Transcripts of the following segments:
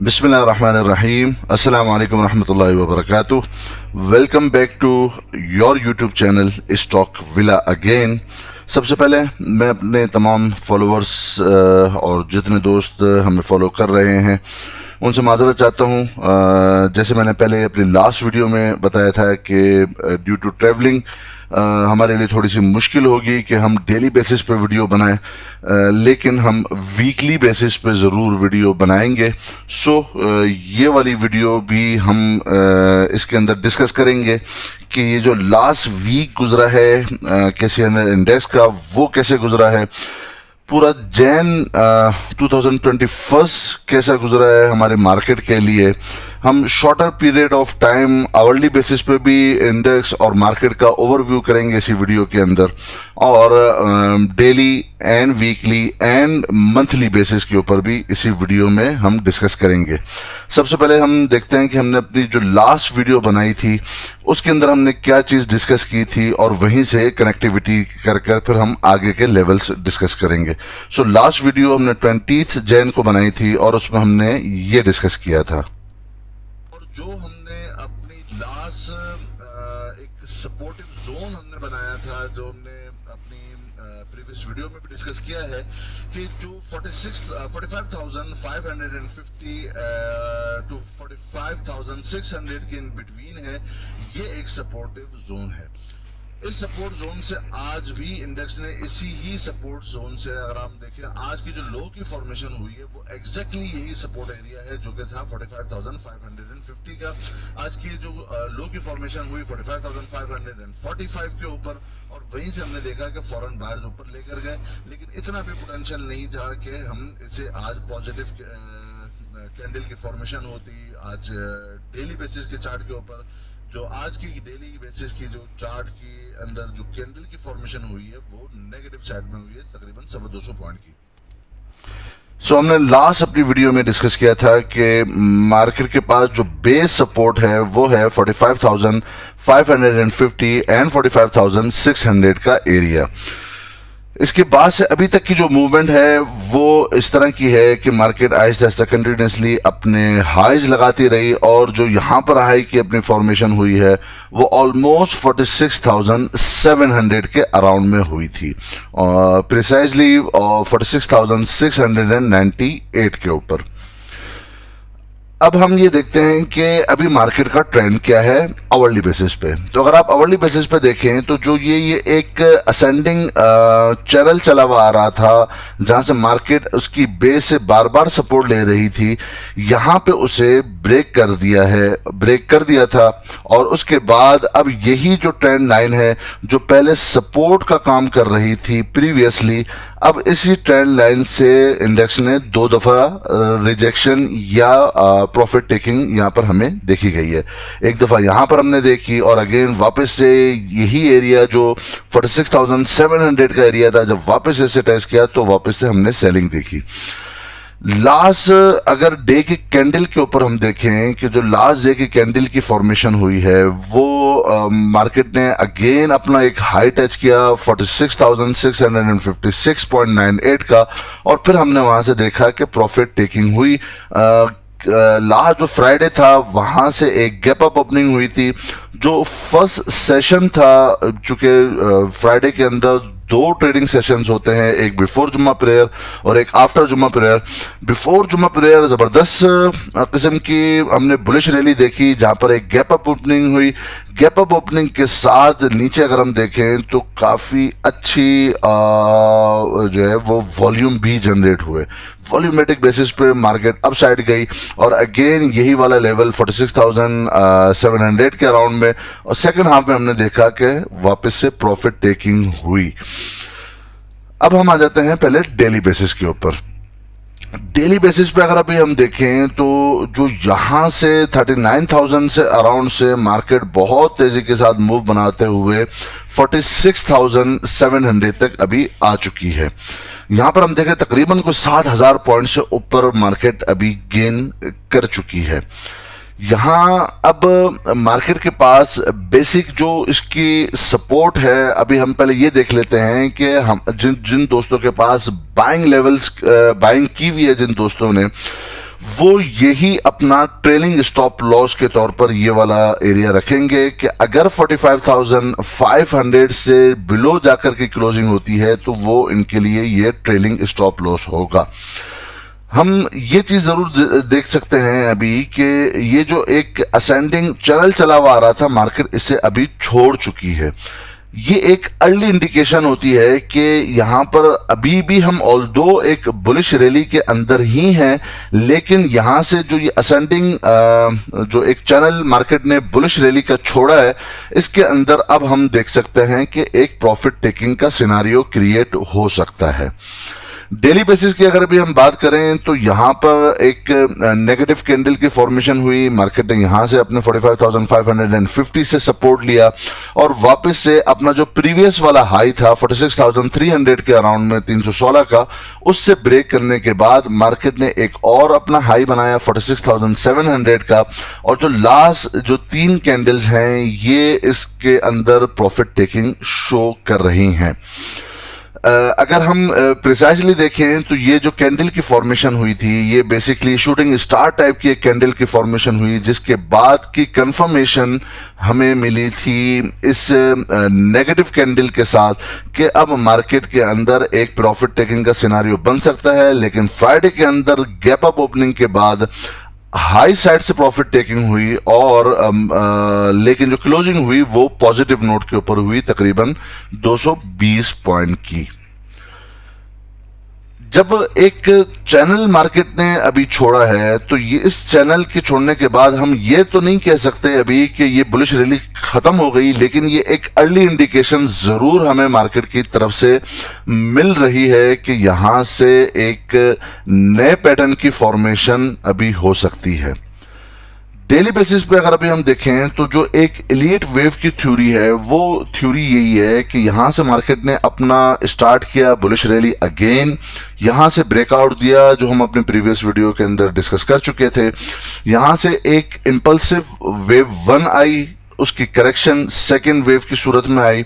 बिस्मिल्लाहिर्रहमानिर्रहीम अस्सलामु अलैकुम रहमतुल्लाहि व बरकातुहू। Welcome back to your YouTube channel Stock Villa again. सबसे पहले मैं अपने तमाम फॉलोअर्स और जितने दोस्त हमें फॉलो कर रहे हैं उनसे माजरत चाहता हूँ। जैसे मैंने पहले अपनी लास्ट वीडियो में बताया था कि ड्यू टू ट्रैवलिंग हमारे लिए थोड़ी सी मुश्किल होगी कि हम डेली बेसिस पे वीडियो बनाएं, लेकिन हम वीकली बेसिस पे ज़रूर वीडियो बनाएंगे। ये वाली वीडियो भी हम इसके अंदर डिस्कस करेंगे कि ये जो लास्ट वीक गुजरा है कैसे इंडेक्स का, वो कैसे गुजरा है, पूरा जैन 2021 कैसा गुजरा है हमारे मार्केट के लिए। हम shorter period of time hourly basis पे भी इंडेक्स और मार्केट का ओवरव्यू करेंगे इसी वीडियो के अंदर, और daily and weekly and monthly basis के ऊपर भी इसी वीडियो में हम डिस्कस करेंगे। सबसे पहले हम देखते हैं कि हमने अपनी जो लास्ट वीडियो बनाई थी उसके अंदर हमने क्या चीज़ डिस्कस की थी, और वहीं से कनेक्टिविटी कर कर फिर हम आगे के लेवल्स डिस्कस करेंगे। लास्ट वीडियो हमने 20 जैन को बनाई थी और उसमें हमने ये डिस्कस किया था। और जो हमने अपनी लास्ट एक सपोर्टिव जोन हमने बनाया था, जो हमने अपनी प्रीवियस वीडियो में भी डिस्कस किया है कि जो 45,550 टू 45,600 के इन बिटवीन है, ये एक सपोर्टिव जोन है। इस सपोर्ट जोन से आज भी इंडेक्स ने इसी ही सपोर्ट जोन से, अगर आप देखें आज की जो लो की फॉर्मेशन हुई है वो एग्जैक्टली यही सपोर्ट एरिया है जो कि था 45,550 का। आज की जो लो की फॉर्मेशन हुई 45,545 के ऊपर, और वहीं से हमने देखा कि फॉरेन बायर्स ऊपर लेकर गए, लेकिन इतना भी पोटेंशियल नहीं था कि हम इसे आज पॉजिटिव कैंडल की फॉर्मेशन होती। आज डेली बेसिस के चार्ट के ऊपर जो आज की डेली बेसिस की जो चार्ट की अंदर जो कैंडल की फॉर्मेशन हुई है वो नेगेटिव साइड में हुई है, तकरीबन 250 पॉइंट की। हमने लास्ट अपनी वीडियो में डिस्कस किया था कि मार्केट के पास जो बेस सपोर्ट है वो है 45,550 एंड 45,600 का एरिया। इसके बाद से अभी तक की जो मूवमेंट है वो इस तरह की है कि मार्केट आहिस्ता आहिस्ता कंटिन्यूसली अपने हाइज लगाती रही, और जो यहाँ पर हाई की अपनी फॉर्मेशन हुई है वो ऑलमोस्ट 46,700 के अराउंड में हुई थी, और प्रिसाइजली 46,698 के ऊपर। अब हम ये देखते हैं कि अभी मार्केट का ट्रेंड क्या है आवरली बेसिस पे। तो अगर आप आवरली बेसिस पे देखें तो जो ये एक असेंडिंग चैनल चला हुआ आ रहा था, जहां से मार्केट उसकी बेस से बार बार सपोर्ट ले रही थी, यहां पे उसे ब्रेक कर दिया था, और उसके बाद अब यही जो ट्रेंड लाइन है जो पहले सपोर्ट का काम कर रही थी प्रीवियसली, अब इसी ट्रेंड लाइन से इंडेक्स ने 2 दफा रिजेक्शन या प्रॉफिट टेकिंग यहां पर हमें देखी गई है। एक दफा यहां पर हमने देखी, और अगेन वापस से यही एरिया जो 46,700 का एरिया था, जब वापस इसे टेस्ट किया तो वापस से हमने सेलिंग देखी। लास्ट अगर डे की कैंडल के ऊपर हम देखें कि जो लास्ट डे की कैंडल की फॉर्मेशन हुई है वो मार्केट ने अगेन अपना एक हाई टच किया 46,656.98 का, और फिर हमने वहां से देखा कि प्रॉफिट टेकिंग हुई। लास्ट जो फ्राइडे था वहां से एक गैप अप ओपनिंग हुई थी। जो फर्स्ट सेशन था, चूंकि फ्राइडे के अंदर 2 ट्रेडिंग सेशंस होते हैं, एक बिफोर जुम्मा प्रेयर और एक आफ्टर जुम्मा प्रेयर। बिफोर जुम्मा प्रेयर जबरदस्त किस्म की हमने बुलिश रैली देखी, जहां पर एक गैप अप ओपनिंग हुई। गैप अप ओपनिंग के साथ नीचे अगर हम देखें तो काफी अच्छी जो है वो वॉल्यूम भी जनरेट हुए। वॉल्यूमेट्रिक बेसिस पे मार्केट अप साइड गई, और अगेन यही वाला लेवल 46,700 के अराउंड में, और सेकंड हाफ में हमने देखा कि वापस से प्रॉफिट टेकिंग हुई। अब हम आ जाते हैं पहले डेली बेसिस के ऊपर। डेली बेसिस पे अगर अभी हम देखें तो जो यहां से 39,000 से अराउंड से मार्केट बहुत तेजी के साथ मूव बनाते हुए 46,700 तक अभी आ चुकी है। यहां पर हम देखें तकरीबन को 7,000 पॉइंट से ऊपर मार्केट अभी गेन कर चुकी है। यहाँ अब मार्केट के पास बेसिक जो इसकी सपोर्ट है, अभी हम पहले ये देख लेते हैं कि हम जिन दोस्तों के पास बाइंग लेवल्स बाइंग की हुई है, जिन दोस्तों ने वो यही अपना ट्रेलिंग स्टॉप लॉस के तौर पर ये वाला एरिया रखेंगे कि अगर 45,500 से बिलो जाकर के क्लोजिंग होती है तो वो इनके लिए ये ट्रेलिंग स्टॉप लॉस होगा। हम ये चीज जरूर देख सकते हैं अभी कि ये जो एक असेंडिंग चैनल चला हुआ आ रहा था, मार्केट इसे अभी छोड़ चुकी है। ये एक अर्ली इंडिकेशन होती है कि यहां पर अभी भी हम ऑल्दो एक बुलिश रैली के अंदर ही हैं, लेकिन यहां से जो ये असेंडिंग जो एक चैनल मार्केट ने बुलिश रैली का छोड़ा है, इसके अंदर अब हम देख सकते हैं कि एक प्रॉफिट टेकिंग का सिनारियो क्रिएट हो सकता है। डेली बेसिस की अगर भी हम बात करें तो यहां पर एक नेगेटिव कैंडल की फॉर्मेशन हुई, मार्केट ने यहां से अपने 45,550 से सपोर्ट लिया और वापस से अपना जो प्रीवियस वाला हाई था 46,300 के अराउंड में 316 का, उससे ब्रेक करने के बाद मार्केट ने एक और अपना हाई बनाया 46,700 का, और जो लास्ट जो 3 कैंडल्स हैं ये इसके अंदर प्रॉफिट टेकिंग शो कर रही हैं। अगर हम प्रिसाइजली देखें तो ये जो कैंडल की फॉर्मेशन हुई थी ये बेसिकली शूटिंग स्टार टाइप की एक कैंडल की फॉर्मेशन हुई, जिसके बाद की कंफर्मेशन हमें मिली थी इस नेगेटिव कैंडल के साथ कि अब मार्केट के अंदर एक प्रॉफिट टेकिंग का सिनारियो बन सकता है। लेकिन फ्राइडे के अंदर गैप अप ओपनिंग के बाद हाई साइड से प्रॉफिट टेकिंग हुई और लेकिन जो क्लोजिंग हुई वो पॉजिटिव नोट के ऊपर हुई, तकरीबन 220 पॉइंट की। जब एक चैनल मार्केट ने अभी छोड़ा है तो ये इस चैनल के छोड़ने के बाद हम ये तो नहीं कह सकते अभी कि ये बुलिश रैली खत्म हो गई, लेकिन ये एक अर्ली इंडिकेशन जरूर हमें मार्केट की तरफ से मिल रही है कि यहां से एक नए पैटर्न की फॉर्मेशन अभी हो सकती है। डेली बेसिस पे अगर अभी हम देखें तो जो एक एलिट वेव की थ्योरी है वो थ्योरी यही है कि यहां से मार्केट ने अपना स्टार्ट किया बुलिश रैली, अगेन यहां से ब्रेकआउट दिया जो हम अपने प्रीवियस वीडियो के अंदर डिस्कस कर चुके थे। यहां से एक इंपल्सिव वेव 1 आई, उसकी करेक्शन सेकेंड वेव की सूरत में आई,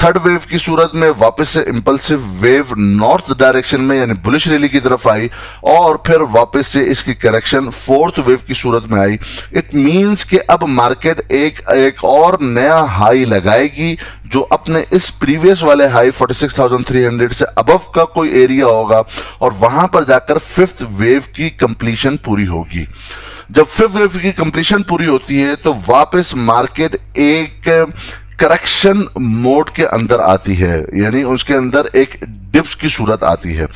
थर्ड वेव की सूरत में वापस से इंपल्सिव वेव नॉर्थ डायरेक्शन में यानी बुलिश रैली की तरफ आई, और फिर वापस से इसकी करेक्शन फोर्थ वेव की सूरत में आई। इट मींस कि अब मार्केट एक और नया हाई लगाएगी जो अपने इस प्रीवियस वाले हाई 46,300 से अबव का कोई एरिया होगा, और वहां पर जाकर फिफ्थ वेव की कंप्लीशन पूरी होगी। जब फिफ्थ वेव की कंप्लीशन पूरी होती है तो वापस मार्केट एक करेक्शन मोड के अंदर आती है, यानी उसके अंदर एक डिप्स की सूरत आती है।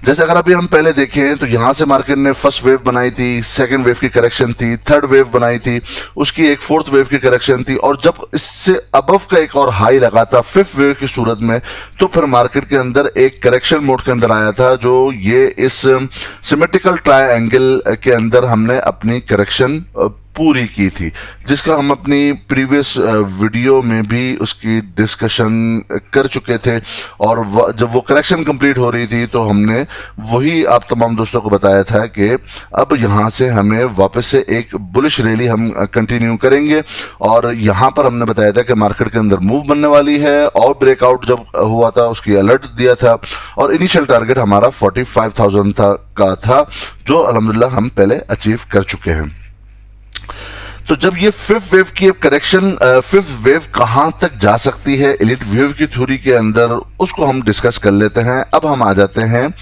जैसे अगर अभी हम पहले देखें तो यहां से मार्केट ने फर्स्ट वेव बनाई थी, सेकंड वेव की करेक्शन थी, थर्ड वेव बनाई थी, उसकी एक फोर्थ वेव की करेक्शन थी, और जब इससे अबव का एक और हाई लगा था फिफ्थ वेव की सूरत में, तो फिर मार्केट के अंदर एक करेक्शन मोड के अंदर आया था, जो ये इस सिमेट्रिकल ट्रायंगल के अंदर हमने अपनी करेक्शन पूरी की थी, जिसका हम अपनी प्रीवियस वीडियो में भी उसकी डिस्कशन कर चुके थे। और जब वो करेक्शन कंप्लीट हो रही थी तो हमने वही आप तमाम दोस्तों को बताया था कि अब यहां से हमें वापस से एक बुलिश रैली हम कंटिन्यू करेंगे, और यहां पर हमने बताया था कि मार्केट के अंदर मूव बनने वाली है, और ब्रेकआउट जब हुआ था उसकी अलर्ट दिया था, और इनिशियल टारगेट हमारा 45,000 का था जो अल्हम्दुलिल्लाह हम पहले अचीव कर चुके हैं। तो जब ये फिफ्थ वेव की करेक्शन, फिफ्थ वेव कहां तक जा सकती है एलिट वेव की थ्योरी के अंदर, उसको हम डिस्कस कर लेते हैं। अब हम आ जाते हैं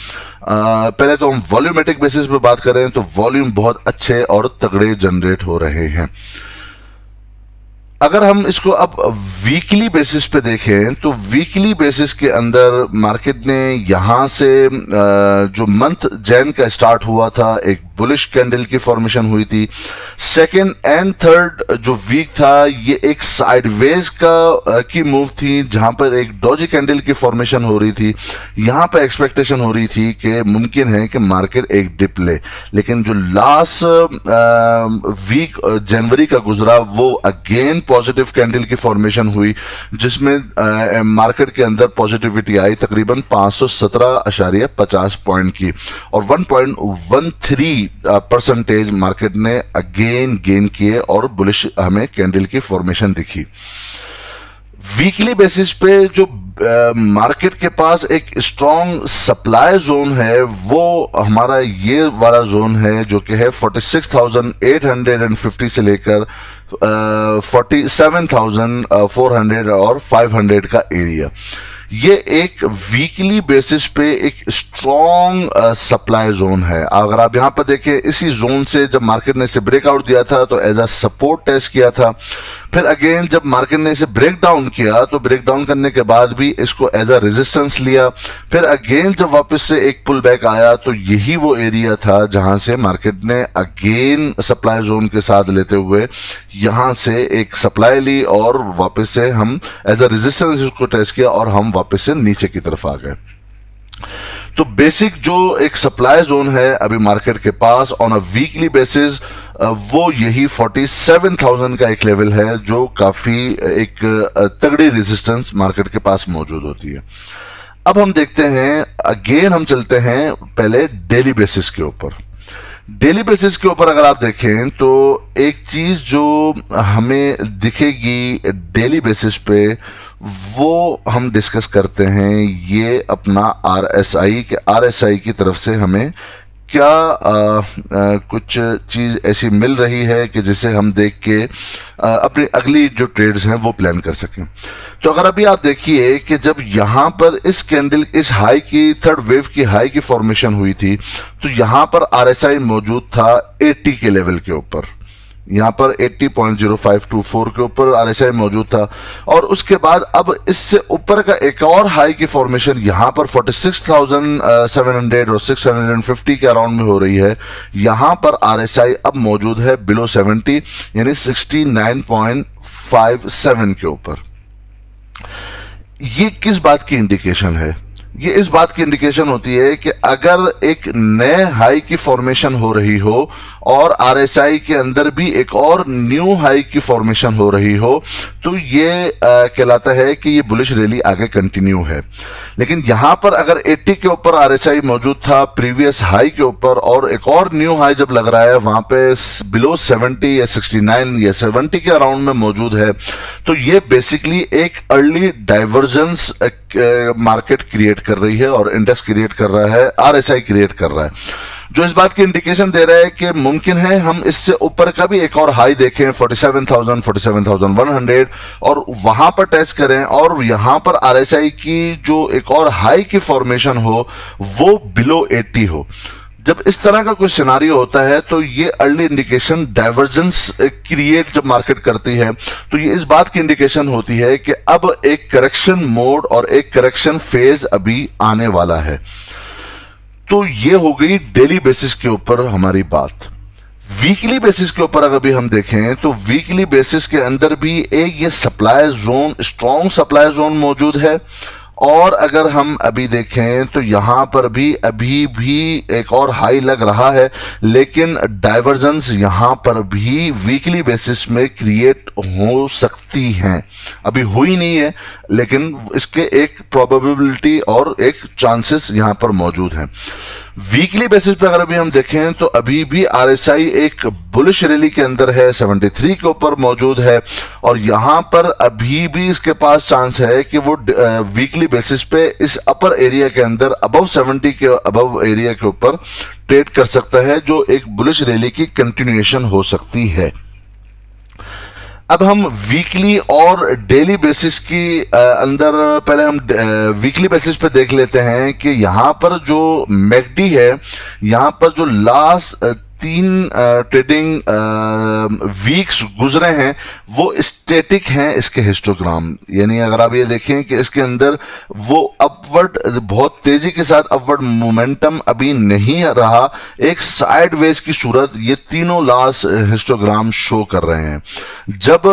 पहले तो हम वॉल्यूमेट्रिक बेसिस पे बात करें तो वॉल्यूम बहुत अच्छे और तगड़े जनरेट हो रहे हैं। अगर हम इसको अब वीकली बेसिस पे देखें तो वीकली बेसिस के अंदर मार्केट ने यहां से जो मंथ जैन का स्टार्ट हुआ था एक बुलिश कैंडल की फॉर्मेशन हुई थी, सेकेंड एंड थर्ड जो वीक था ये एक साइडवेज की मूव थी जहां पर एक डॉजी कैंडल की फॉर्मेशन हो रही थी। यहां पर एक्सपेक्टेशन हो रही थी कि मुमकिन है कि मार्केट एक डिप ले, लेकिन जो लास्ट वीक जनवरी का गुजरा वो अगेन पॉजिटिव कैंडल की फॉर्मेशन हुई, जिसमें मार्केट के अंदर पॉजिटिविटी आई तकरीबन 517.50 पॉइंट की, और 1.13% मार्केट ने अगेन गेन किए और बुलिश हमें कैंडल की फॉर्मेशन दिखी। वीकली बेसिस पे जो मार्केट के पास एक स्ट्रॉन्ग सप्लाई जोन है, वो हमारा ये वाला जोन है जो कि है 46,850 से लेकर 47,400 और 500 का एरिया। ये एक वीकली बेसिस पे एक स्ट्रॉन्ग सप्लाई जोन है। अगर आप यहां पर देखें, इसी जोन से जब मार्केट ने इसे ब्रेकआउट दिया था तो एज अ सपोर्ट टेस्ट किया था, फिर अगेन जब मार्केट ने इसे ब्रेक डाउन किया तो ब्रेक डाउन करने के बाद भी इसको एज अ रेजिस्टेंस लिया, फिर अगेन जब वापस से एक पुल बैक आया तो यही वो एरिया था जहां से मार्केट ने अगेन सप्लाई जोन के साथ लेते हुए यहां से एक सप्लाई ली और वापस से हम एज अ रेजिस्टेंस इसको टेस्ट किया और हम वापस से नीचे की तरफ आ गए। तो बेसिक जो एक सप्लाई जोन है अभी मार्केट के pass on a weekly basis, वो यही 47,000 का एक लेवल है जो काफी एक तगड़ी रेजिस्टेंस मार्केट के पास मौजूद होती है। अब हम देखते हैं, अगेन हम चलते हैं पहले डेली बेसिस के ऊपर। डेली बेसिस के ऊपर अगर आप देखें तो एक चीज जो हमें दिखेगी डेली बेसिस पे वो हम डिस्कस करते हैं, ये अपना आरएसआई की तरफ से हमें क्या कुछ चीज ऐसी मिल रही है कि जिसे हम देख के अपनी अगली जो ट्रेड्स हैं वो प्लान कर सकें। तो अगर अभी आप देखिए कि जब यहां पर इस कैंडल इस हाई की थर्ड वेव की हाई की फॉर्मेशन हुई थी तो यहां पर आरएसआई मौजूद था 80 के लेवल के ऊपर, यहां पर 80.0524 के ऊपर आरएसआई मौजूद था। और उसके बाद अब इससे ऊपर का एक और हाई की फॉर्मेशन यहां पर 46,700 और 650 के अराउंड में हो रही है। यहां पर आरएसआई अब मौजूद है बिलो 70 यानी 69.57 के ऊपर। ये किस बात की इंडिकेशन है? ये इस बात की इंडिकेशन होती है कि अगर एक नए हाई की फॉर्मेशन हो रही हो और आरएसआई के अंदर भी एक और न्यू हाई की फॉर्मेशन हो रही हो तो ये कहलाता है कि ये बुलिश रैली आगे कंटिन्यू है। लेकिन यहां पर अगर 80 के ऊपर आरएसआई मौजूद था प्रीवियस हाई के ऊपर और एक और न्यू हाई जब लग रहा है वहां पे बिलो 70 या 69 या 70 के अराउंड में मौजूद है, तो ये बेसिकली एक अर्ली डाइवर्जेंस मार्केट क्रिएट कर रही है और इंडेक्स क्रिएट कर रहा है, आरएसआई क्रिएट कर रहा है, जो इस बात की इंडिकेशन दे रहा है कि मुमकिन है हम इससे ऊपर का भी एक और हाई देखें 47,000 47,100 और वहां पर टेस्ट करें और यहां पर आरएसआई की जो एक और हाई की फॉर्मेशन हो वो बिलो 80 हो। जब इस तरह का कोई सिनारियो होता है तो ये अर्ली इंडिकेशन डाइवर्जेंस क्रिएट जब मार्केट करती है तो ये इस बात की इंडिकेशन होती है कि अब एक करेक्शन मोड और एक करेक्शन फेज अभी आने वाला है। तो ये हो गई डेली बेसिस के ऊपर हमारी बात। वीकली बेसिस के ऊपर अगर भी हम देखें तो वीकली बेसिस के अंदर भी एक ये supply zone, strong supply zone मौजूद है। और अगर हम अभी देखें तो यहां पर भी अभी भी एक और हाई लग रहा है, लेकिन डाइवर्जेंस यहां पर भी वीकली बेसिस में क्रिएट हो सकती हैं। अभी हुई नहीं है लेकिन इसके एक प्रोबेबिलिटी और एक चांसेस यहां पर मौजूद हैं। वीकली बेसिस पे अगर अभी हम देखें तो अभी भी आरएसआई एक बुलिश रैली के अंदर है, 73 के ऊपर मौजूद है और यहां पर अभी भी इसके पास चांस है कि वो वीकली बेसिस पे इस अपर एरिया के अंदर अबव 70 के अबव एरिया के ऊपर ट्रेड कर सकता है, जो एक बुलिश रैली की कंटिन्यूएशन हो सकती है। अब हम वीकली और डेली बेसिस की अंदर पहले हम वीकली बेसिस पे देख लेते हैं कि यहां पर जो मैकडी है, यहां पर जो लास्ट 3 ट्रेडिंग वीक्स गुजरे हैं वो स्टैटिक हैं इसके हिस्टोग्राम, यानी अगर आप ये देखें कि इसके अंदर वो अपवर्ड बहुत तेजी के साथ अपवर्ड मोमेंटम अभी नहीं रहा, एक साइडवेज की सूरत ये तीनों लास्ट हिस्टोग्राम शो कर रहे हैं। जब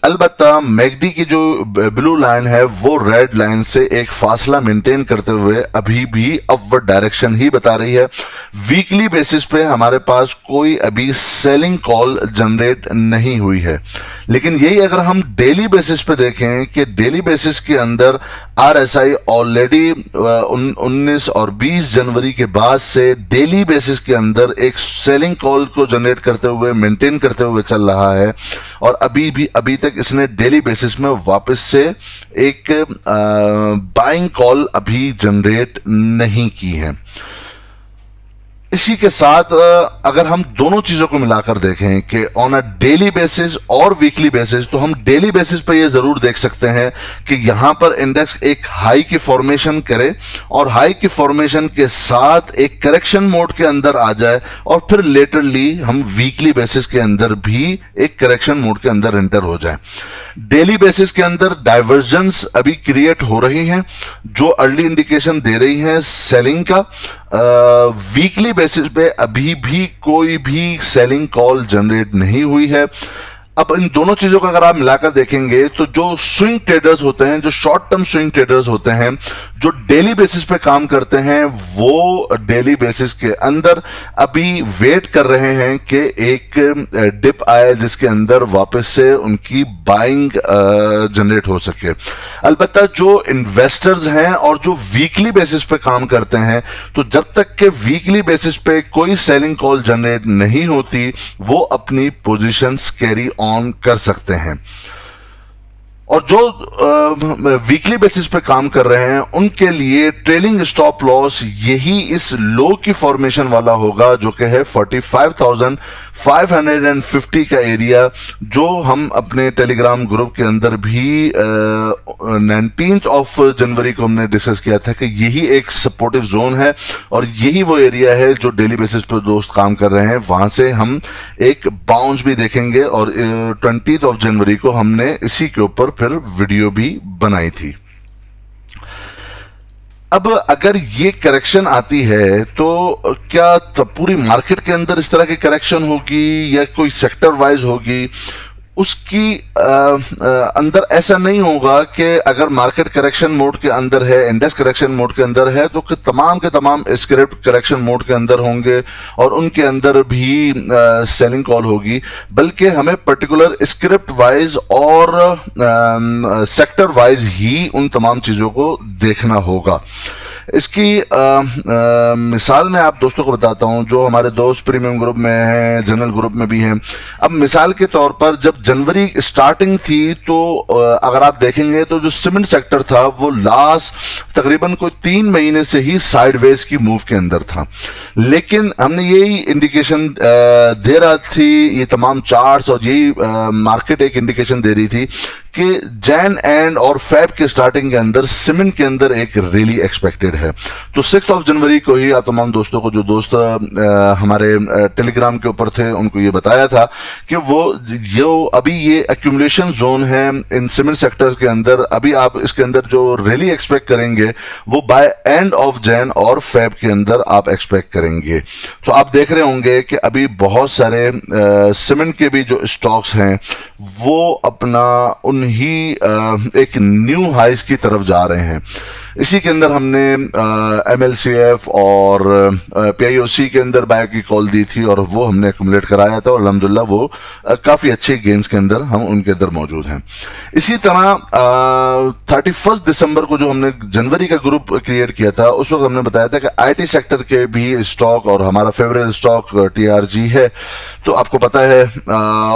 अलबत्ता मैकडी की जो ब्लू लाइन है वो रेड लाइन से एक फासला मेंटेन करते हुए अभी भी अपवर्ड डायरेक्शन ही बता रही है। वीकली बेसिस पे हमारे पास पास कोई अभी सेलिंग कॉल जनरेट नहीं हुई है। लेकिन यही अगर हम डेली बेसिस पे देखें कि डेली बेसिस के अंदर आरएसआई ऑलरेडी 19 और 20 जनवरी के बाद से डेली बेसिस के अंदर एक सेलिंग कॉल को जनरेट करते हुए, मेंटेन करते हुए चल रहा है, और अभी तक इसने डेली बेसिस में वापस से एक बाइंग कॉल अभी जनरेट नहीं की है। इसी के साथ अगर हम दोनों चीजों को मिलाकर देखें कि ऑन अ डेली बेसिस और वीकली बेसिस, तो हम डेली बेसिस पर यह जरूर देख सकते हैं कि यहां पर इंडेक्स एक हाई की फॉर्मेशन करे और हाई की फॉर्मेशन के साथ एक करेक्शन मोड के अंदर आ जाए, और फिर लेटरली हम वीकली बेसिस के अंदर भी एक करेक्शन मोड के अंदर एंटर हो जाए। डेली बेसिस के अंदर डाइवर्जेंस अभी क्रिएट हो रही हैं जो अर्ली इंडिकेशन दे रही हैं सेलिंग का। वीकली बेसिस पे अभी भी कोई भी सेलिंग कॉल जनरेट नहीं हुई है। अब इन दोनों चीजों को अगर आप मिलाकर देखेंगे तो जो स्विंग ट्रेडर्स होते हैं, जो शॉर्ट टर्म स्विंग ट्रेडर्स होते हैं, जो डेली बेसिस पे काम करते हैं, वो डेली बेसिस के अंदर अभी वेट कर रहे हैं कि एक डिप आए जिसके अंदर वापस से उनकी बाइंग जनरेट हो सके। अलबत्ता जो इन्वेस्टर्स हैं और जो वीकली बेसिस पे काम करते हैं, तो जब तक के वीकली बेसिस पे कोई सेलिंग कॉल जनरेट नहीं होती, वो अपनी पोजीशंस कैरी ऑन कर सकते हैं। और जो वीकली बेसिस पे काम कर रहे हैं उनके लिए ट्रेलिंग स्टॉप लॉस यही इस लो की फॉर्मेशन वाला होगा, जो कि है 45,550 का एरिया, जो हम अपने टेलीग्राम ग्रुप के अंदर भी 19 जनवरी को हमने डिस्कस किया था कि यही एक सपोर्टिव जोन है और यही वो एरिया है जो डेली बेसिस पे दोस्त काम कर रहे हैं। वहां से हम एक बाउंस भी देखेंगे, और 20 जनवरी को हमने इसी के ऊपर फिर वीडियो भी बनाई थी। अब अगर ये करेक्शन आती है तो क्या पूरी मार्केट के अंदर इस तरह की करेक्शन होगी या कोई सेक्टर वाइज होगी? उसकी अंदर ऐसा नहीं होगा कि अगर मार्केट करेक्शन मोड के अंदर है, इंडेक्स करेक्शन मोड के अंदर है, तो तमाम के तमाम स्क्रिप्ट करेक्शन मोड के अंदर होंगे और उनके अंदर भी सेलिंग कॉल होगी। बल्कि हमें पर्टिकुलर स्क्रिप्ट वाइज और सेक्टर वाइज ही उन तमाम चीजों को देखना होगा। इसकी मिसाल मैं आप दोस्तों को बताता हूं जो हमारे दोस्त प्रीमियम ग्रुप में हैं, जनरल ग्रुप में भी हैं। अब मिसाल के तौर पर जब जनवरी स्टार्टिंग थी तो अगर आप देखेंगे तो जो सीमेंट सेक्टर था वो लास्ट तकरीबन कोई 3 महीने से ही साइडवेज की मूव के अंदर था। लेकिन हमने यही इंडिकेशन दे रहा थी, ये तमाम चार्ट्स और यही मार्केट एक इंडिकेशन दे रही थी कि जैन एंड और फेब के स्टार्टिंग के अंदर सीमेंट के अंदर एक रैली एक्सपेक्टेड है। तो 6 जनवरी को ही आप तमाम दोस्तों को, जो दोस्त हमारे टेलीग्राम के ऊपर थे, उनको ये बताया था कि वो अभी ये एक्यूमुलेशन जोन है इन सीमेंट सेक्टर के अंदर। अभी आप इसके अंदर जो रैली एक्सपेक्ट करेंगे वो बाय एंड ऑफ जैन और फेब के अंदर आप एक्सपेक्ट करेंगे। तो आप देख रहे होंगे कि अभी बहुत सारे सीमेंट के भी जो स्टॉक्स हैं वो अपना उन्हीं एक न्यू हाइस की तरफ जा रहे हैं। इसी के अंदर हमने MLCF और PIOC के अंदर बाय की कॉल दी थी और वो हमने एक्यूमुलेट कराया था और अल्हम्दुलिल्लाह वो काफी अच्छे गेन्स के अंदर हम उनके अंदर मौजूद हैं। इसी तरह 31 दिसंबर को जो हमने जनवरी का ग्रुप क्रिएट किया था, उस वक्त हमने बताया था कि IT सेक्टर के भी स्टॉक, और हमारा फेवरेट स्टॉक TRG है, तो आपको पता है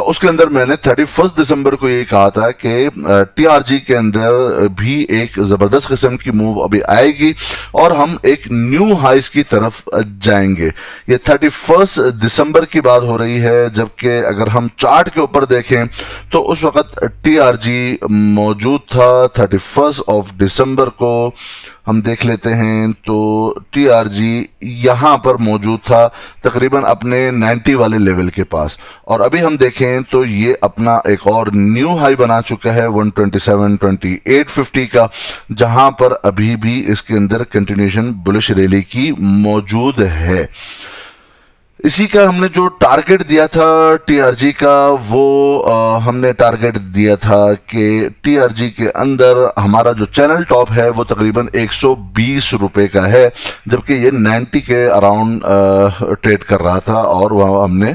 उसके अंदर मैंने 31 दिसंबर को ये कहा था कि TRG के अंदर भी एक जबरदस्त किस्म की मूव अभी आएगी और हम एक न्यू हाइस की तरफ जाएंगे। ये 31 दिसंबर की बात हो रही है, जबकि अगर हम चार्ट के ऊपर देखें तो उस वक्त TRG मौजूद था। 31 दिसंबर को हम देख लेते हैं तो TRG यहां पर मौजूद था तकरीबन अपने 90 वाले लेवल के पास, और अभी हम देखें तो ये अपना एक और न्यू हाई बना चुका है 127.2850 का, जहां पर अभी भी इसके अंदर कंटिन्यूएशन बुलिश रैली की मौजूद है। इसी का हमने जो टारगेट दिया था टीआरजी का, वो हमने टारगेट दिया था कि टीआरजी के अंदर हमारा जो चैनल टॉप है वो तकरीबन 120 रुपए का है, जबकि ये 90 के अराउंड ट्रेड कर रहा था और वह हमने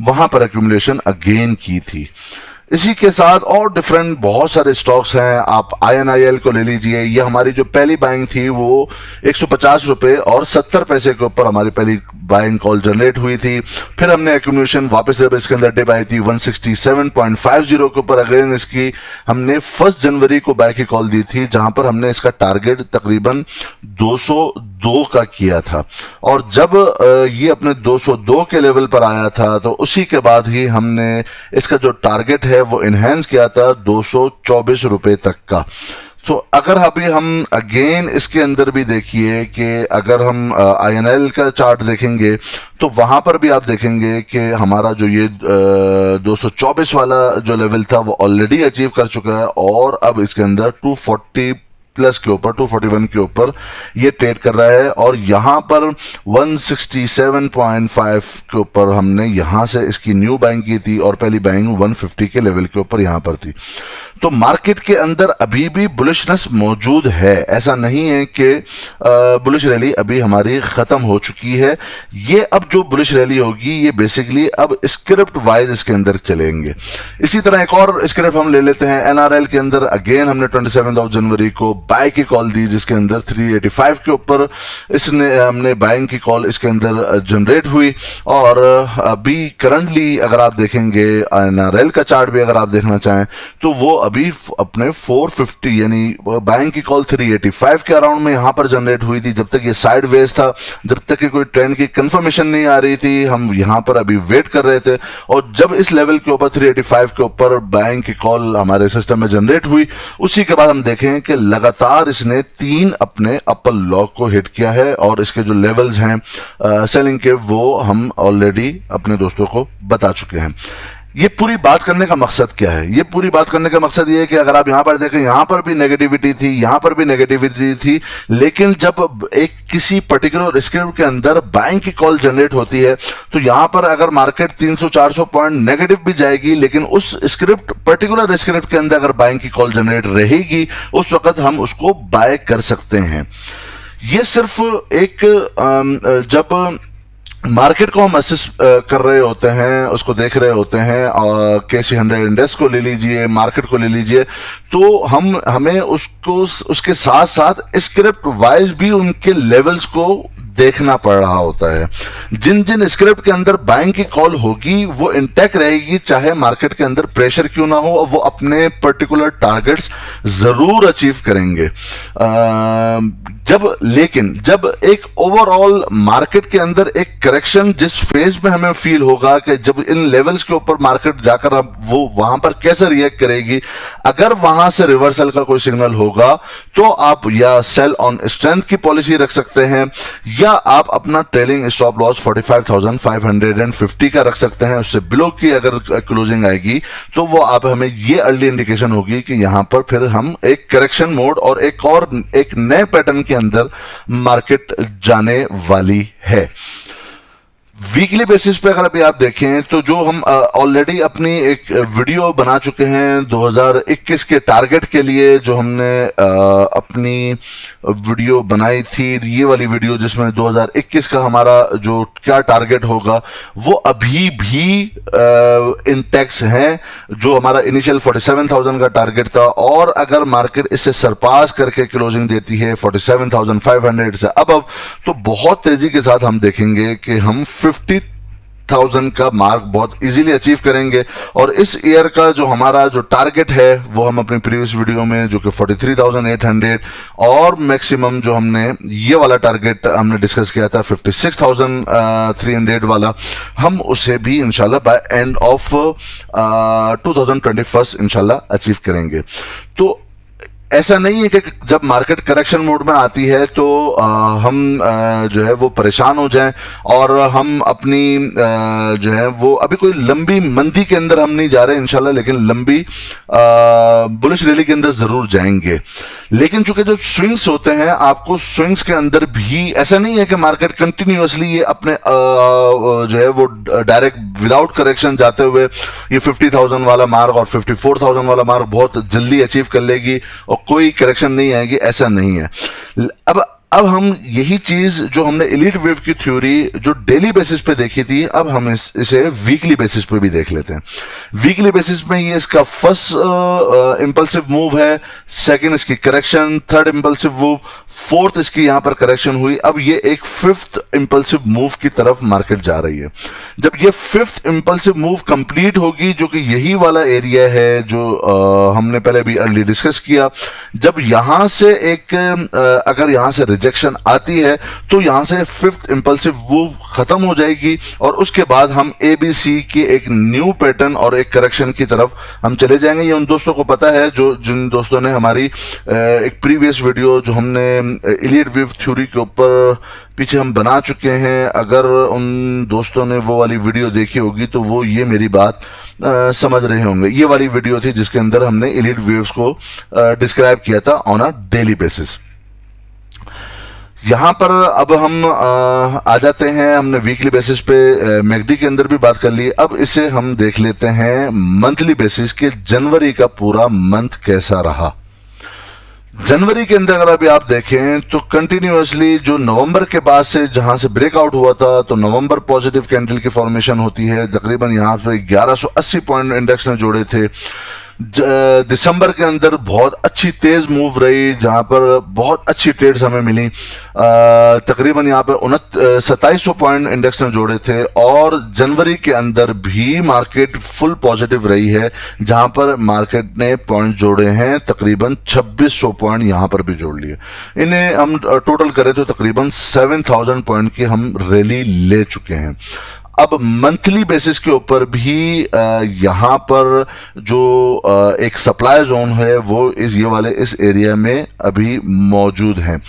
वहां पर एक्यूमुलेशन अगेन की थी। इसी के साथ और डिफरेंट बहुत सारे स्टॉक्स हैं। आप INIL को ले लीजिए, ये हमारी जो पहली बाइंग थी वो 150 रुपए और 70 पैसे के ऊपर हमारी पहली बाइंग कॉल जनरेट हुई थी। फिर हमने एक्यूमुलेशन वापस जब इसके अंदर डिप आई थी 167.50 के ऊपर, अगेन इसकी हमने 1 जनवरी को बाय की कॉल दी थी, जहां पर हमने इसका टारगेट तकरीबन 202 का किया था। और जब ये अपने 202 के लेवल पर आया था तो उसी के बाद ही हमने इसका जो टारगेट है वो इनहेंस किया था 224 रुपए तक का। तो अगर अभी हम अगेन इसके अंदर भी देखिए कि अगर हम INL का चार्ट देखेंगे तो वहां पर भी आप देखेंगे कि हमारा जो ये 224 वाला जो लेवल था वो ऑलरेडी अचीव कर चुका है और अब इसके अंदर 240 प्लस के ऊपर 241 के ऊपर ये ट्रेड कर रहा है। और यहां पर 167.5 के ऊपर हमने यहां से इसकी न्यू बाइंग की थी और पहली बाइंग 150 के लेवल के ऊपर यहां पर थी। तो मार्केट के अंदर अभी भी बुलिशनेस मौजूद है, ऐसा नहीं है कि बुलिश रैली अभी हमारी खत्म हो चुकी है। ये अब जो बुलिश रैली होगी ये बेसिकली अब स्क्रिप्ट वाइज इसके अंदर चलेंगे। इसी तरह एक और स्क्रिप्ट हम ले लेते हैं NRL के अंदर। अगेन हमने 27 जनवरी को बाय की कॉल दी जिसके अंदर 385 के ऊपर इसने हमने बाइंग की कॉल इसके अंदर जनरेट हुई। और अभी करंटली अगर आप देखेंगे NRL का चार्ट भी अगर आप देखना चाहें तो वो अभी अपने 450 यानी बाइंग की कॉल 385 के अराउंड में यहां पर जनरेट हुई थी। जब तक ये साइडवेज था, जब तक कि कोई ट्रेंड की कंफर्मेशन नहीं आ रही थी, हम यहां पर अभी वेट कर रहे थे। और जब इस लेवल के ऊपर 385 के ऊपर बाइंग की कॉल हमारे सिस्टम में जनरेट हुई, उसी के बाद हम देखें कि लगातार इसने 3 अपने अपर लॉक को हिट किया है और इसके जो लेवल्स हैं सेलिंग के वो हम ऑलरेडी अपने दोस्तों को बता चुके हैं। ये पूरी बात करने का मकसद क्या है? ये पूरी बात करने का मकसद ये है कि अगर आप यहां पर देखें, यहां पर भी नेगेटिविटी थी, यहां पर भी नेगेटिविटी थी, लेकिन जब एक किसी पर्टिकुलर स्क्रिप्ट के अंदर बाइंग की कॉल जनरेट होती है तो यहां पर अगर मार्केट 300-400 पॉइंट नेगेटिव भी जाएगी, लेकिन उस स्क्रिप्ट पर्टिकुलर स्क्रिप्ट के अंदर अगर बाइंग की कॉल जनरेट रहेगी उस वक्त हम उसको बाय कर सकते हैं। ये सिर्फ एक जब मार्केट को हम असिस कर रहे होते हैं, उसको देख रहे होते हैं, और KC 100 इंडेक्स को ले लीजिए, मार्केट को ले लीजिए, तो हमें उसको उसके साथ साथ स्क्रिप्ट वाइज भी उनके लेवल्स को देखना पड़ रहा होता है। जिन जिन स्क्रिप्ट के अंदर बाइंग की कॉल होगी वो इंटैक्ट रहेगी, चाहे मार्केट के अंदर प्रेशर क्यों ना हो, वो अपने पर्टिकुलर टारगेट्स जरूर अचीव करेंगे। जब एक ओवरऑल मार्केट के अंदर एक करेक्शन जिस फेज में हमें फील होगा कि जब इन लेवल्स के ऊपर मार्केट जाकर अब वो वहां पर कैसे रिएक्ट करेगी, अगर वहां से रिवर्सल का कोई सिग्नल होगा तो आप या सेल ऑन स्ट्रेंथ की पॉलिसी रख सकते हैं या आप अपना ट्रेलिंग स्टॉप लॉस 45,550 का रख सकते हैं। उससे बिलो की अगर क्लोजिंग आएगी तो वो आप हमें ये अर्ली इंडिकेशन होगी कि यहां पर फिर हम एक करेक्शन मोड और एक नए पैटर्न के अंदर मार्केट जाने वाली है। वीकली बेसिस पे अगर अभी आप देखें तो जो हम ऑलरेडी अपनी एक वीडियो बना चुके हैं 2021 के टारगेट के लिए, जो हमने अपनी वीडियो बनाई थी, ये वाली वीडियो जिसमें 2021 का हमारा जो क्या टारगेट होगा वो अभी भी इंटैक्ट है। जो हमारा इनिशियल 47,000 का टारगेट था, और अगर मार्केट इससे सरपास करके क्लोजिंग देती है 47,500 से अबव, तो बहुत तेजी के साथ हम देखेंगे कि हम 50,000 का मार्क बहुत इजीली अचीव करेंगे। और इस ईयर का जो हमारा जो टारगेट है वो हम अपनी प्रीवियस वीडियो में जो कि 43,800, और मैक्सिमम जो हमने ये वाला टारगेट हमने डिस्कस किया था 56,300 वाला, हम उसे भी इंशाल्लाह बाय एंड ऑफ 2021 इंशाल्लाह अचीव करेंगे। तो ऐसा नहीं है कि जब मार्केट करेक्शन मोड में आती है तो हम जो है वो परेशान हो जाएं और हम अपनी जो है वो अभी कोई लंबी मंदी के अंदर हम नहीं जा रहे इंशाल्लाह, लेकिन लंबी बुलिश रैली के अंदर जरूर जाएंगे। लेकिन चूंकि जो स्विंग्स होते हैं, आपको स्विंग्स के अंदर भी ऐसा नहीं है कि मार्केट कंटिन्यूअसली ये अपने जो है वो डायरेक्ट विदाउट करेक्शन जाते हुए ये 50,000 वाला मार्क और 54,000 वाला मार्क बहुत जल्दी अचीव कर लेगी और कोई करेक्शन नहीं आएगी, ऐसा नहीं है। अब हम यही चीज जो हमने एलीट वेव की थ्योरी जो डेली बेसिस पे देखी थी, अब हम इसे वीकली बेसिस पे भी देख लेते हैं। वीकली बेसिस में ये इसका फर्स्ट इंपल्सिव मूव है, सेकंड इसकी correction, third impulsive move, fourth इसकी यहां पर करेक्शन हुई। अब ये एक फिफ्थ इंपल्सिव मूव की तरफ मार्केट जा रही है। जब ये फिफ्थ इंपल्सिव मूव कंप्लीट होगी, जो कि यही वाला एरिया है जो हमने पहले भी अर्ली डिस्कस किया, जब यहां से एक अगर यहां से रिजेक्शन आती है तो यहां से फिफ्थ इंपल्सिव मूव खत्म हो जाएगी और उसके बाद हम एबीसी की एक न्यू पैटर्न और एक करेक्शन की तरफ हम चले जाएंगे। ये उन दोस्तों को पता है जो जिन दोस्तों ने हमारी एक प्रीवियस वीडियो जो हमने एलीट वेव थ्योरी के ऊपर पीछे हम बना चुके हैं, अगर उन दोस्तों ने वो वाली वीडियो देखी होगी तो वो ये मेरी बात समझ रहे होंगे। ये वाली वीडियो थी जिसके अंदर हमने एलीट वेव्स को डिस्क्राइब किया था ऑन अ डेली बेसिस। यहां पर अब हम आ जाते हैं, हमने वीकली बेसिस पे मैकडी के अंदर भी बात कर ली। अब इसे हम देख लेते हैं मंथली बेसिस के जनवरी का पूरा मंथ कैसा रहा। जनवरी के अंदर अगर अभी आप देखें तो कंटिन्यूअसली जो नवंबर के बाद से जहां से ब्रेकआउट हुआ था, तो नवंबर पॉजिटिव कैंडल की फॉर्मेशन होती है। तकरीबन यहां पे 1180 पॉइंट इंडेक्स ने जोड़े थे। दिसंबर के अंदर बहुत अच्छी तेज मूव रही, जहां पर बहुत अच्छी ट्रेड्स हमें मिली। तकरीबन यहां पे 2700 पॉइंट इंडेक्स ने जोड़े थे और जनवरी के अंदर भी मार्केट फुल पॉजिटिव रही है, जहां पर मार्केट ने पॉइंट जोड़े हैं तकरीबन 2600 पॉइंट यहां पर भी जोड़ लिए। इन्हें हम टोटल करें तो तकरीबन 7000 पॉइंट की हम रैली ले चुके हैं। अब मंथली बेसिस के ऊपर भी यहां पर जो एक सप्लाई जोन है वो ये वाले इस एरिया में अभी मौजूद है।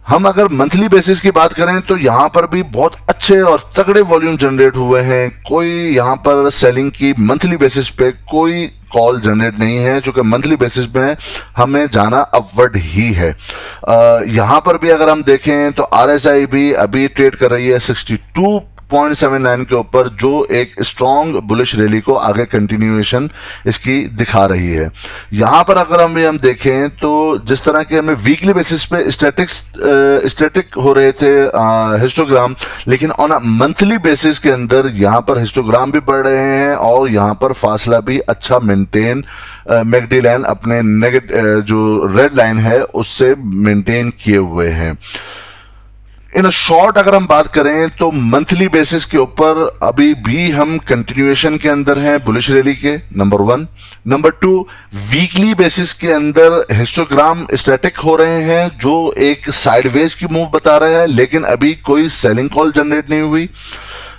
हम अगर मंथली बेसिस की बात करें तो यहां पर भी बहुत अच्छे और तगड़े वॉल्यूम जनरेट हुए हैं। कोई यहां पर सेलिंग की मंथली बेसिस पे कोई कॉल जनरेट नहीं है, जो कि मंथली बेसिस में हमें जाना अपवर्ड ही है। यहां पर भी अगर हम देखें तो आरएसआई भी अभी ट्रेड कर रही है 62.79 के ऊपर, जो एक स्ट्रॉन्ग बुलिश रैली को आगे कंटिन्यूएशन इसकी दिखा रही है। यहां पर अगर हम देखें तो जिस तरह के हमें वीकली बेसिस पे स्टैटिक हो रहे थे हिस्टोग्राम, लेकिन ऑन अ मंथली बेसिस के अंदर यहां पर हिस्टोग्राम भी बढ़ रहे हैं और यहां पर फासला भी अच्छा मेंटेन मैकडी लाइन अपने जो रेड लाइन है उससे मेंटेन किए हुए हैं। इन शॉर्ट अगर हम बात करें तो मंथली बेसिस के ऊपर अभी भी हम कंटिन्यूएशन के अंदर हैं बुलिश रैली के, नंबर 1। नंबर 2, वीकली बेसिस के अंदर हिस्टोग्राम स्टैटिक हो रहे हैं, जो एक साइडवेज की मूव बता रहा है, लेकिन अभी कोई सेलिंग कॉल जनरेट नहीं हुई।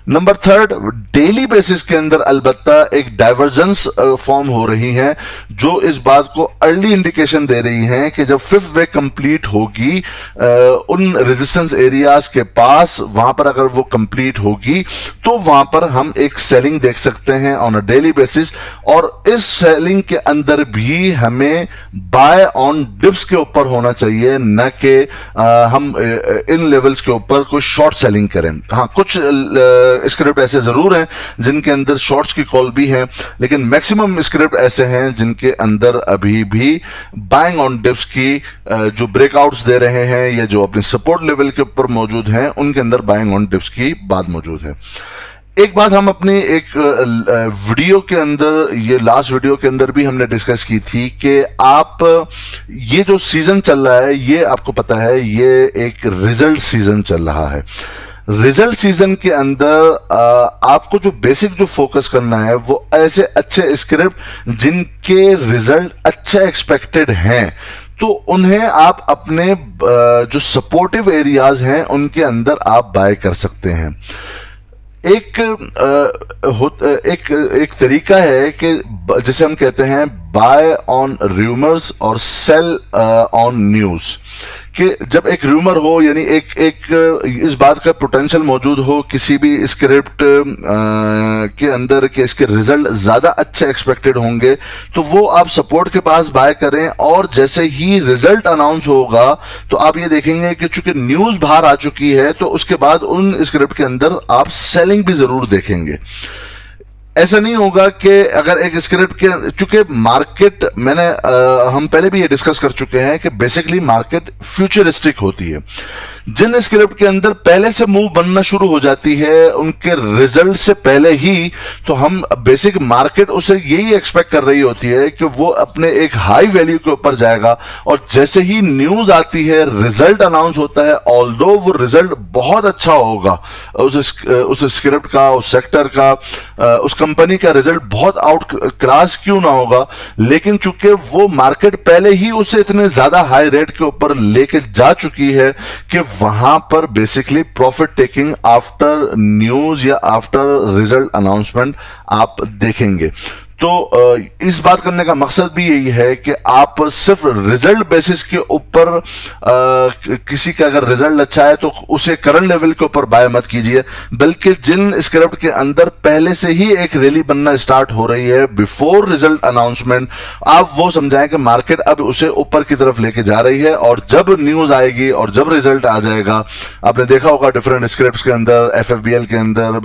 नंबर 3, डेली बेसिस के अंदर अलबत्ता एक डाइवर्जेंस फॉर्म हो रही है, जो इस बात को अर्ली इंडिकेशन दे रही है कि जब फिफ्थ वे कंप्लीट होगी उन रेजिस्टेंस एरियाज के पास, वहां पर अगर वो कंप्लीट होगी तो वहां पर हम एक सेलिंग देख सकते हैं ऑन अ डेली बेसिस। और इस सेलिंग के अंदर भी हमें बाय ऑन डिप्स के ऊपर होना चाहिए, न कि हम इन लेवल्स के ऊपर कोई शॉर्ट सेलिंग करें। हाँ, कुछ स्क्रिप्ट ऐसे जरूर हैं जिनके अंदर शॉर्ट्स की कॉल भी है, लेकिन मैक्सिमम स्क्रिप्ट ऐसे हैं जिनके अंदर अभी भी बाइंग ऑन डिप्स की जो ब्रेकआउट्स दे रहे हैं या जो अपने सपोर्ट लेवल के ऊपर मौजूद हैं, उनके अंदर बाइंग ऑन डिप्स की बात मौजूद है। एक बात हम अपनी एक वीडियो के अंदर, ये लास्ट वीडियो के अंदर भी हमने डिस्कस की थी कि आप ये जो सीजन चल रहा है, ये आपको पता है ये एक रिजल्ट सीजन चल रहा है। रिजल्ट सीजन के अंदर आपको जो बेसिक जो फोकस करना है वो ऐसे अच्छे स्क्रिप्ट जिनके रिजल्ट अच्छा एक्सपेक्टेड हैं, तो उन्हें आप अपने जो सपोर्टिव एरियाज हैं उनके अंदर आप बाय कर सकते हैं। एक तरीका है कि जैसे हम कहते हैं बाय ऑन रूमर्स और सेल ऑन न्यूज। कि जब एक रूमर हो, यानी एक इस बात का पोटेंशियल मौजूद हो किसी भी स्क्रिप्ट के अंदर कि इसके रिजल्ट ज्यादा अच्छे एक्सपेक्टेड होंगे, तो वो आप सपोर्ट के पास बाय करें, और जैसे ही रिजल्ट अनाउंस होगा तो आप ये देखेंगे कि चूंकि न्यूज बाहर आ चुकी है तो उसके बाद उन स्क्रिप्ट के अंदर आप सेलिंग भी जरूर देखेंगे। ऐसा नहीं होगा कि अगर एक स्क्रिप्ट के, चूंकि मार्केट हम पहले भी ये डिस्कस कर चुके हैं कि बेसिकली मार्केट फ्यूचरिस्टिक होती है। जिन स्क्रिप्ट के अंदर पहले से मूव बनना शुरू हो जाती है उनके रिजल्ट से पहले ही, तो हम बेसिक मार्केट उसे यही एक्सपेक्ट कर रही होती है कि वो अपने एक हाई वैल्यू के ऊपर जाएगा, और जैसे ही न्यूज आती है, रिजल्ट अनाउंस होता है, ऑल्दो वो रिजल्ट बहुत अच्छा होगा उस स्क्रिप्ट का, उस सेक्टर का, उस कंपनी का रिजल्ट बहुत आउट क्लास क्यों ना होगा, लेकिन चूंकि वो मार्केट पहले ही उसे इतने ज्यादा हाई रेट के ऊपर लेके जा चुकी है कि वहां पर basically profit taking after news या आफ्टर रिजल्ट अनाउंसमेंट आप देखेंगे। तो इस बात करने का मकसद भी यही है कि आप सिर्फ रिजल्ट बेसिस के ऊपर किसी का अगर रिजल्ट अच्छा है तो उसे करंट लेवल के ऊपर बाय मत कीजिए, बल्कि जिन स्क्रिप्ट के अंदर पहले से ही एक रैली बनना स्टार्ट हो रही है बिफोर रिजल्ट अनाउंसमेंट, आप वो समझाएं कि मार्केट अब उसे ऊपर की तरफ लेके जा रही है, और जब न्यूज आएगी और जब रिजल्ट आ जाएगा, आपने देखा होगा डिफरेंट स्क्रिप्ट्स के अंदर, FFBL के अंदर,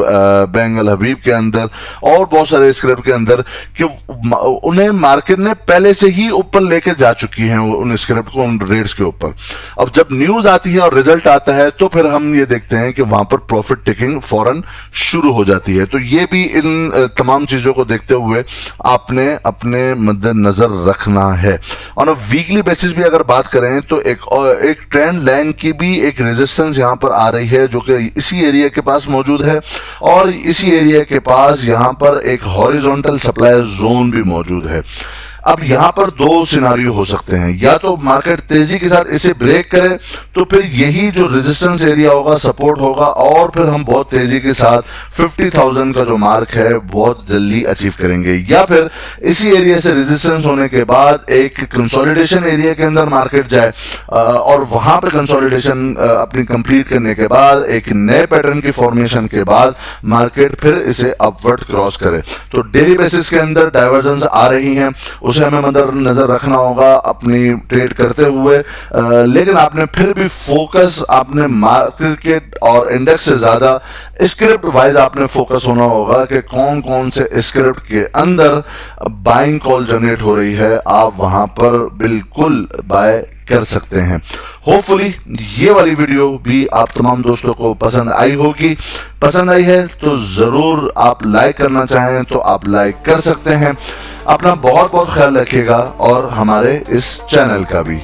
बैंग अल हबीब के अंदर और बहुत सारे स्क्रिप्ट के अंदर, कि उन्हें मार्केट ने पहले से ही ऊपर लेकर जा चुकी हैं उन स्क्रिप्ट को, उन रेट्स के ऊपर। अब जब न्यूज आती है और रिजल्ट आता है तो फिर हम ये देखते हैं कि वहां पर प्रॉफिट टेकिंग फौरन शुरू हो जाती है। तो ये भी इन तमाम चीजों को देखते हुए आपने अपने मद्देनजर रखना है। ऑन अ वीकली बेसिस भी अगर बात करें तो एक ट्रेंड लाइन की भी एक रेजिस्टेंस यहां पर आ रही है, जो कि इसी एरिया के पास मौजूद है, और इसी एरिया के पास यहां पर एक हॉरिजॉन्टल सप्लाई जोन भी मौजूद है। अब यहां पर दो सिनारियो हो सकते हैं, या तो मार्केट तेजी के साथ इसे ब्रेक करे तो फिर यही जो रेजिस्टेंस एरिया होगा सपोर्ट होगा, और फिर हम बहुत तेजी के साथ 50,000 का जो मार्क है बहुत जल्दी अचीव करेंगे, या फिर इसी एरिया से रेजिस्टेंस होने के बाद एक कंसोलिडेशन एरिया के अंदर मार्केट जाए, और वहां पर कंसोलिडेशन अपनी कंप्लीट करने के बाद एक नए पैटर्न की फॉर्मेशन के बाद मार्केट फिर इसे अपवर्ड क्रॉस करे। तो डेली बेसिस के अंदर डाइवर्जेंस आ रही हैं, उसे हमें नजर रखना होगा अपनी ट्रेड करते हुए, लेकिन आपने फिर भी फोकस आपने मार्केट और इंडेक्स से ज्यादा स्क्रिप्ट वाइज आपने फोकस होना होगा कि कौन कौन से स्क्रिप्ट के अंदर बाइंग कॉल जनरेट हो रही है, आप वहां पर बिल्कुल बाय कर सकते हैं। होपफुली ये वाली वीडियो भी आप तमाम दोस्तों को पसंद आई होगी। पसंद आई है तो जरूर आप लाइक करना चाहें तो आप लाइक कर सकते हैं। अपना बहुत बहुत ख्याल रखिएगा और हमारे इस चैनल का भी।